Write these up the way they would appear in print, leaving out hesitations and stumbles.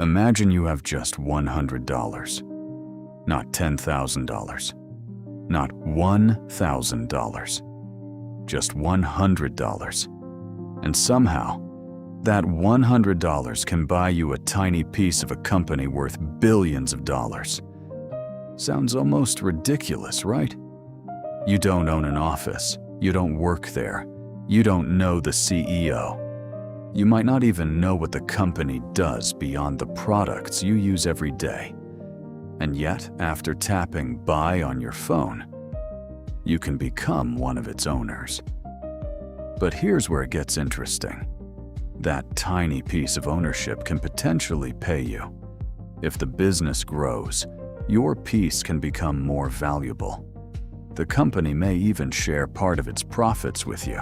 Imagine you have just $100, not $10,000, not $1,000, just $100. And somehow, that $100 can buy you a tiny piece of a company worth billions of dollars. Sounds almost ridiculous, right? You don't own an office, you don't work there, you don't know the CEO. You might not even know what the company does beyond the products you use every day. And yet, after tapping buy on your phone, you can become one of its owners. But here's where it gets interesting. That tiny piece of ownership can potentially pay you. If the business grows, your piece can become more valuable. The company may even share part of its profits with you.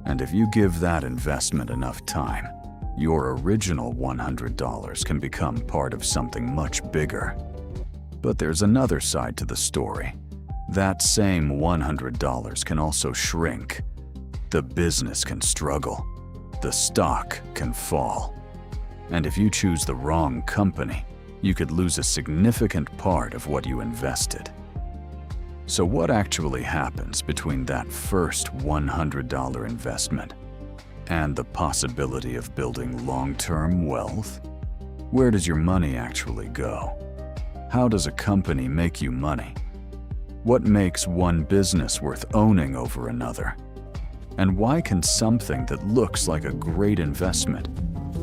And if you give that investment enough time, your original $100 can become part of something much bigger. But there's another side to the story. That same $100 can also shrink. The business can struggle. The stock can fall. And if you choose the wrong company, you could lose a significant part of what you invested. So what actually happens between that first $100 investment and the possibility of building long-term wealth? Where does your money actually go? How does a company make you money? What makes one business worth owning over another? And why can something that looks like a great investment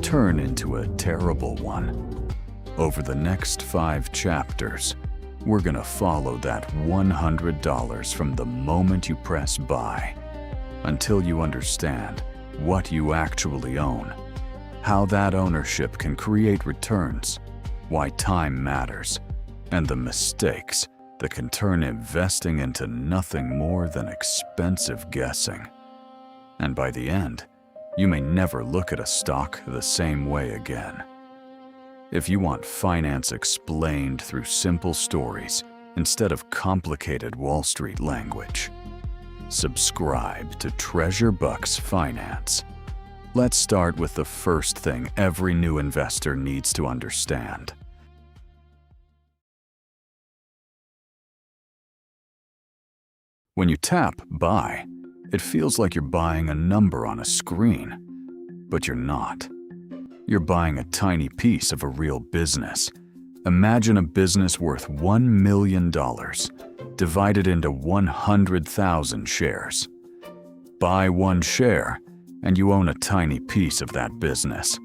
turn into a terrible one? Over the next 5 chapters, we're gonna follow that $100 from the moment you press buy until you understand what you actually own, how that ownership can create returns, why time matters, and the mistakes that can turn investing into nothing more than expensive guessing. And by the end, you may never look at a stock the same way again. If you want finance explained through simple stories instead of complicated Wall Street language, subscribe to Treasure Bucks Finance. Let's start with the first thing every new investor needs to understand. When you tap buy, it feels like you're buying a number on a screen, but you're not. You're buying a tiny piece of a real business. Imagine a business worth $1 million divided into 100,000 shares. Buy one share, and you own a tiny piece of that business.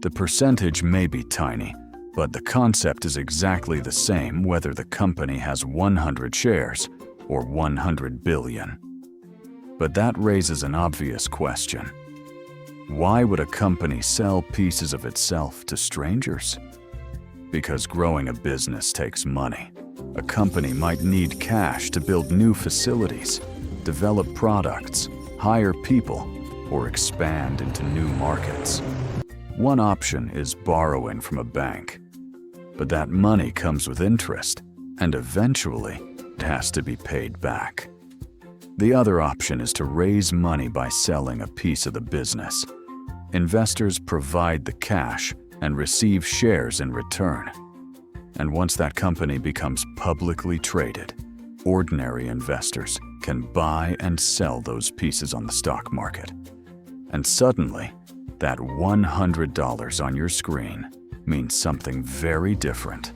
The percentage may be tiny, but the concept is exactly the same whether the company has 100 shares or 100 billion. But that raises an obvious question. Why would a company sell pieces of itself to strangers? Because growing a business takes money. A company might need cash to build new facilities, develop products, hire people, or expand into new markets. One option is borrowing from a bank, but that money comes with interest, and eventually it has to be paid back. The other option is to raise money by selling a piece of the business. Investors provide the cash and receive shares in return. And once that company becomes publicly traded, ordinary investors can buy and sell those pieces on the stock market. And suddenly, that $100 on your screen means something very different.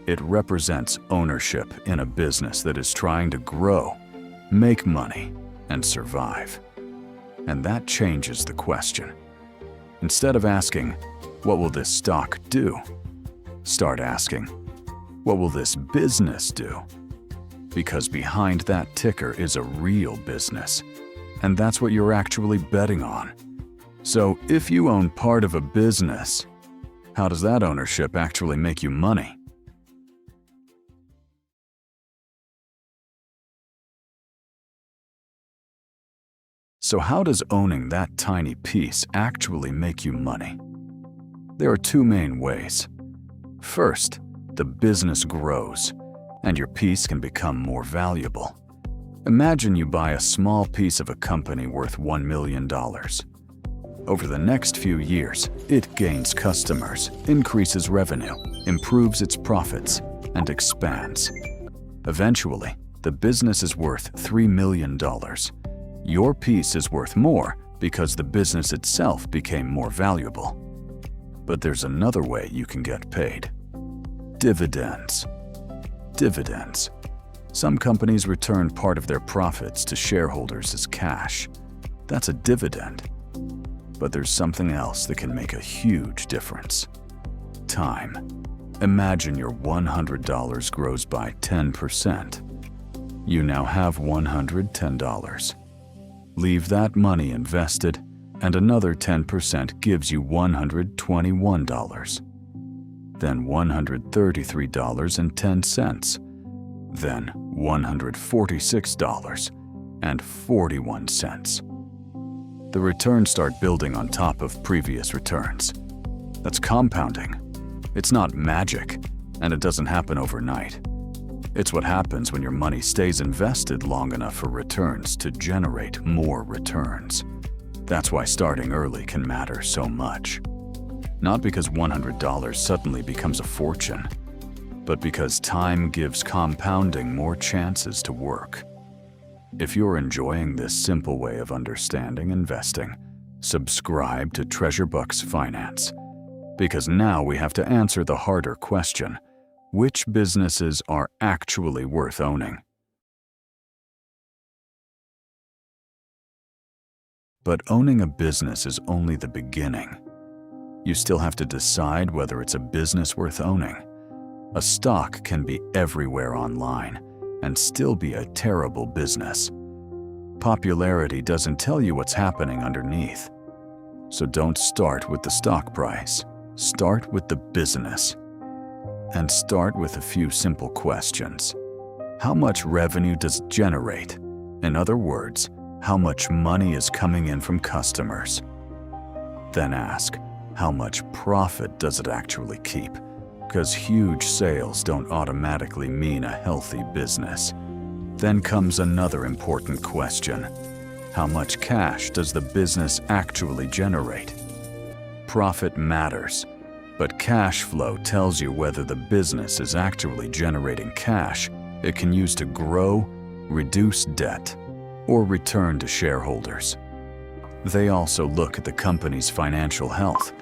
It represents ownership in a business that is trying to grow, make money, and survive. And that changes the question. Instead of asking, what will this stock do? Start asking, what will this business do? Because behind that ticker is a real business, and that's what you're actually betting on. So if you own part of a business, how does that ownership actually make you money? So how does owning that tiny piece actually make you money? There are 2 main ways. First, the business grows, and your piece can become more valuable. Imagine you buy a small piece of a company worth $1 million. Over the next few years, it gains customers, increases revenue, improves its profits, and expands. Eventually, the business is worth $3 million. Your piece is worth more because the business itself became more valuable. But there's another way you can get paid. Dividends. Dividends. Some companies return part of their profits to shareholders as cash. That's a dividend. But there's something else that can make a huge difference. Time. Imagine your $100 grows by 10%. You now have $110. Leave that money invested, and another 10% gives you $121. Then $133.10. Then $146.41. The returns start building on top of previous returns. That's compounding. It's not magic, and it doesn't happen overnight. It's what happens when your money stays invested long enough for returns to generate more returns. That's why starting early can matter so much. Not because $100 suddenly becomes a fortune, but because time gives compounding more chances to work. If you're enjoying this simple way of understanding investing, subscribe to Treasure Bucks Finance. Because now we have to answer the harder question: which businesses are actually worth owning? But owning a business is only the beginning. You still have to decide whether it's a business worth owning. A stock can be everywhere online and still be a terrible business. Popularity doesn't tell you what's happening underneath. So don't start with the stock price. Start with the business. And start with a few simple questions. How much revenue does it generate? In other words, how much money is coming in from customers? Then ask, how much profit does it actually keep? Because huge sales don't automatically mean a healthy business. Then comes another important question. How much cash does the business actually generate? Profit matters, but cash flow tells you whether the business is actually generating cash it can use to grow, reduce debt, or return to shareholders. They also look at the company's financial health,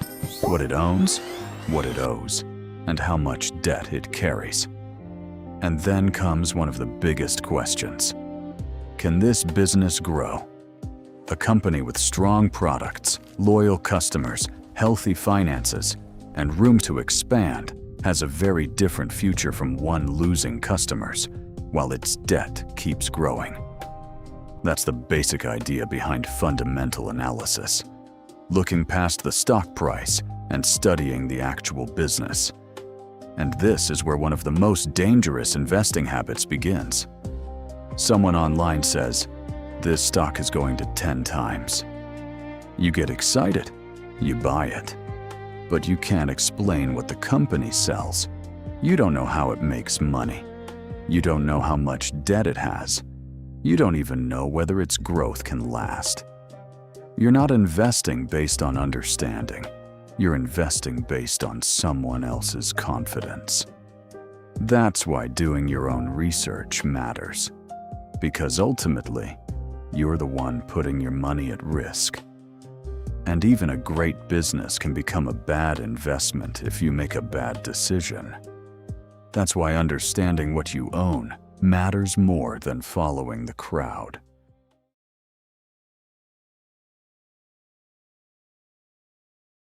what it owns, what it owes, and how much debt it carries. And then comes one of the biggest questions. Can this business grow? A company with strong products, loyal customers, healthy finances, and room to expand has a very different future from one losing customers, while its debt keeps growing. That's the basic idea behind fundamental analysis. Looking past the stock price and studying the actual business. And this is where one of the most dangerous investing habits begins. Someone online says, "This stock is going to 10 times. You get excited, you buy it. But you can't explain what the company sells. You don't know how it makes money. You don't know how much debt it has. You don't even know whether its growth can last. You're not investing based on understanding. You're investing based on someone else's confidence." That's why doing your own research matters. Because ultimately, you're the one putting your money at risk. And even a great business can become a bad investment if you make a bad decision. That's why understanding what you own matters more than following the crowd.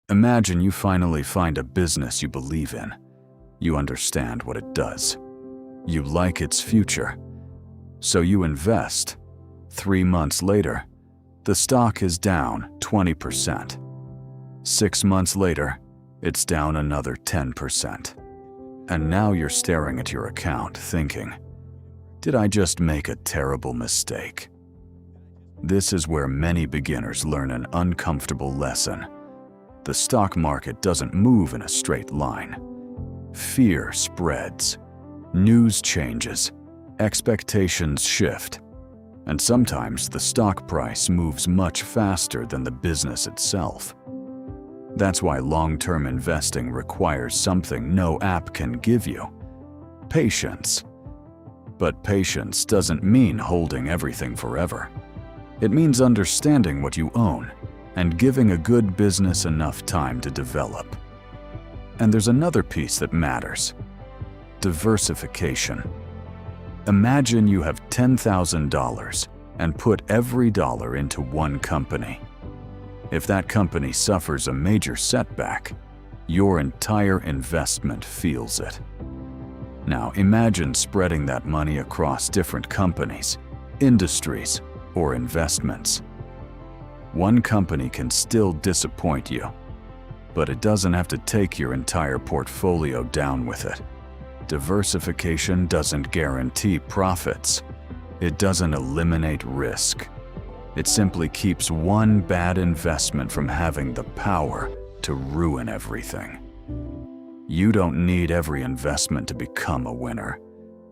Imagine you finally find a business you believe in. You understand what it does. You like its future. So you invest. 3 months later, the stock is down 20%. 6 months later, it's down another 10%. And now you're staring at your account thinking, did I just make a terrible mistake? This is where many beginners learn an uncomfortable lesson. The stock market doesn't move in a straight line. Fear spreads. News changes. Expectations shift. And sometimes the stock price moves much faster than the business itself. That's why long-term investing requires something no app can give you: patience. But patience doesn't mean holding everything forever. It means understanding what you own and giving a good business enough time to develop. And there's another piece that matters: diversification. Imagine you have $10,000 and put every dollar into one company. If that company suffers a major setback, your entire investment feels it. Now imagine spreading that money across different companies, industries, or investments. One company can still disappoint you, but it doesn't have to take your entire portfolio down with it. Diversification doesn't guarantee profits. It doesn't eliminate risk. It simply keeps one bad investment from having the power to ruin everything. You don't need every investment to become a winner.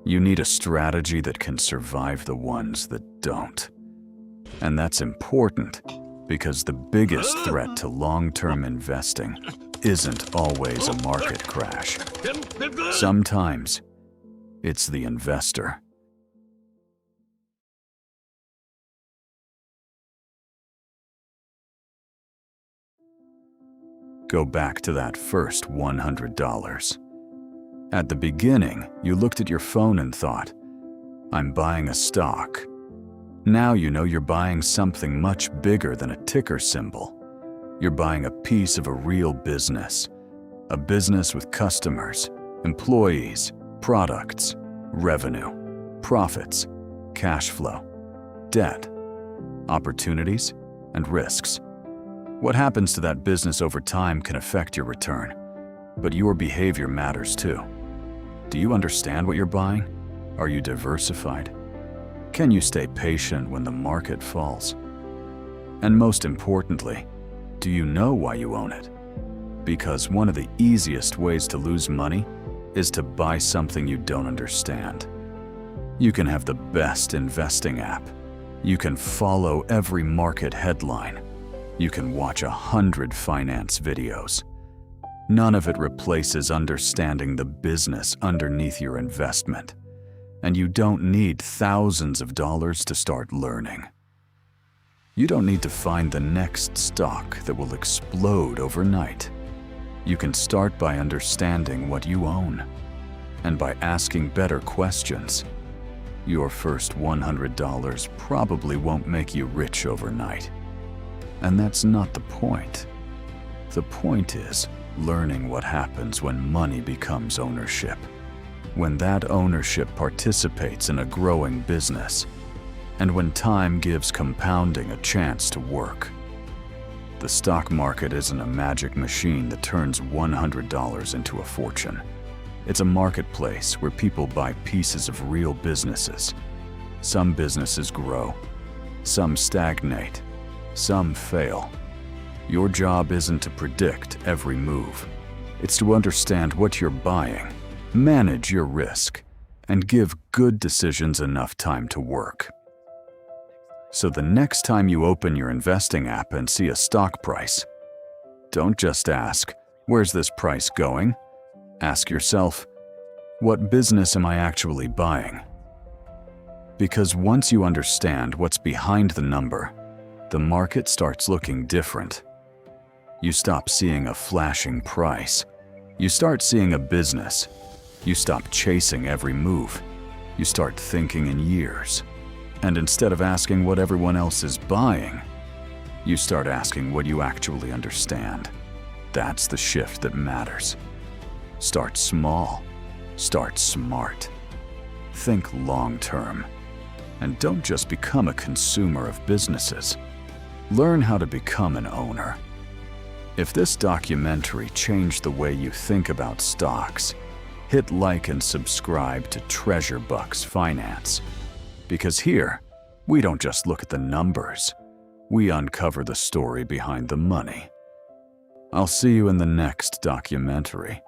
You need a strategy that can survive the ones that don't. And that's important because the biggest threat to long-term investing isn't always a market crash. Sometimes it's the investor. Go back to that first $100. At the beginning, you looked at your phone and thought, "I'm buying a stock." Now you know you're buying something much bigger than a ticker symbol. You're buying a piece of a real business. A business with customers, employees, products, revenue, profits, cash flow, debt, opportunities, and risks. What happens to that business over time can affect your return, but your behavior matters too. Do you understand what you're buying? Are you diversified? Can you stay patient when the market falls? And most importantly, do you know why you own it? Because one of the easiest ways to lose money is to buy something you don't understand. You can have the best investing app. You can follow every market headline. You can watch 100 finance videos. None of it replaces understanding the business underneath your investment. And you don't need thousands of dollars to start learning. You don't need to find the next stock that will explode overnight. You can start by understanding what you own and by asking better questions. Your first $100 probably won't make you rich overnight. And that's not the point. The point is learning what happens when money becomes ownership. When that ownership participates in a growing business, and when time gives compounding a chance to work. The stock market isn't a magic machine that turns $100 into a fortune. It's a marketplace where people buy pieces of real businesses. Some businesses grow, some stagnate, some fail. Your job isn't to predict every move. It's to understand what you're buying, manage your risk, and give good decisions enough time to work. So the next time you open your investing app and see a stock price, don't just ask, "Where's this price going?" Ask yourself, "What business am I actually buying?" Because once you understand what's behind the number, the market starts looking different. You stop seeing a flashing price. You start seeing a business. You stop chasing every move. You start thinking in years. And instead of asking what everyone else is buying, you start asking what you actually understand. That's the shift that matters. Start small. Start smart. Think long-term. And don't just become a consumer of businesses. Learn how to become an owner. If this documentary changed the way you think about stocks, hit like and subscribe to Treasure Bucks Finance. Because here, we don't just look at the numbers, we uncover the story behind the money. I'll see you in the next documentary.